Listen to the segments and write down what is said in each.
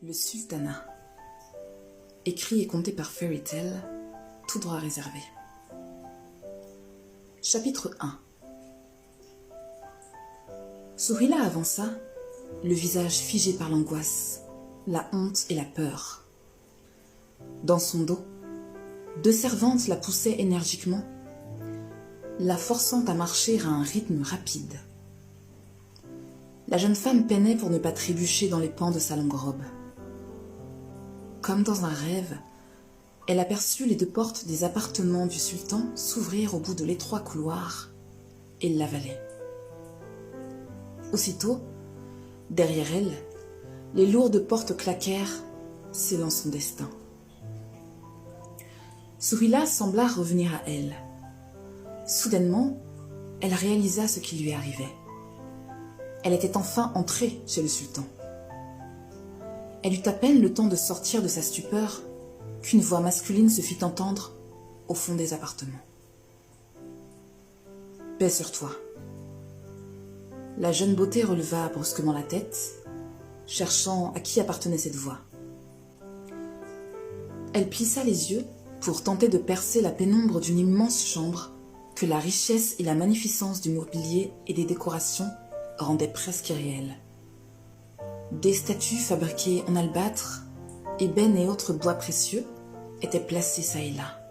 Le Sultanat. Écrit et conté par Fairy Tail, tout droit réservé. Chapitre 1. Sourila avança, le visage figé par l'angoisse, la honte et la peur. Dans son dos, deux servantes la poussaient énergiquement, la forçant à marcher à un rythme rapide. La jeune femme peinait pour ne pas trébucher dans les pans de sa longue robe. Comme dans un rêve, elle aperçut les deux portes des appartements du sultan s'ouvrir au bout de l'étroit couloir et l'avaler. Aussitôt, derrière elle, les lourdes portes claquèrent, scellant son destin. Sourila sembla revenir à elle. Soudainement, elle réalisa ce qui lui arrivait. Elle était enfin entrée chez le sultan. Elle eut à peine le temps de sortir de sa stupeur qu'une voix masculine se fit entendre au fond des appartements. « Paix sur toi. » La jeune beauté releva brusquement la tête, cherchant à qui appartenait cette voix. Elle plissa les yeux pour tenter de percer la pénombre d'une immense chambre que la richesse et la magnificence du mobilier et des décorations rendaient presque irréelles. Des statues fabriquées en albâtre, ébène et autres bois précieux étaient placées çà et là.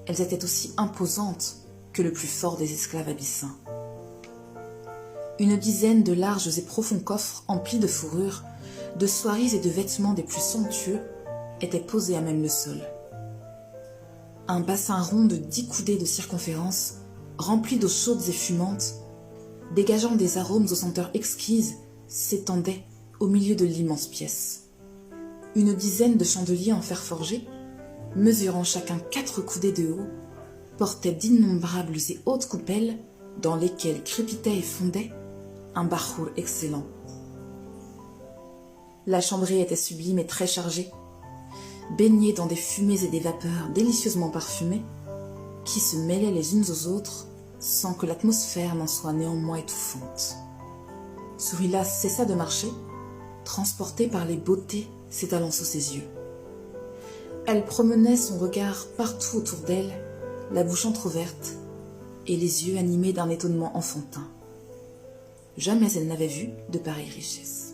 Elles étaient aussi imposantes que le plus fort des esclaves abyssins. Une dizaine de larges et profonds coffres emplis de fourrures, de soieries et de vêtements des plus somptueux étaient posés à même le sol. Un bassin rond de 10 coudées de circonférence, rempli d'eau chaude et fumante, dégageant des arômes aux senteurs exquises, s'étendait au milieu de l'immense pièce. Une dizaine de chandeliers en fer forgé, mesurant chacun 4 coudées de haut, portaient d'innombrables et hautes coupelles dans lesquelles crépitait et fondait un bahour excellent. La chambrée était sublime et très chargée, baignée dans des fumées et des vapeurs délicieusement parfumées qui se mêlaient les unes aux autres sans que l'atmosphère n'en soit néanmoins étouffante. Sourila cessa de marcher, transportée par les beautés s'étalant sous ses yeux. Elle promenait son regard partout autour d'elle, la bouche entr'ouverte et les yeux animés d'un étonnement enfantin. Jamais elle n'avait vu de pareille richesse.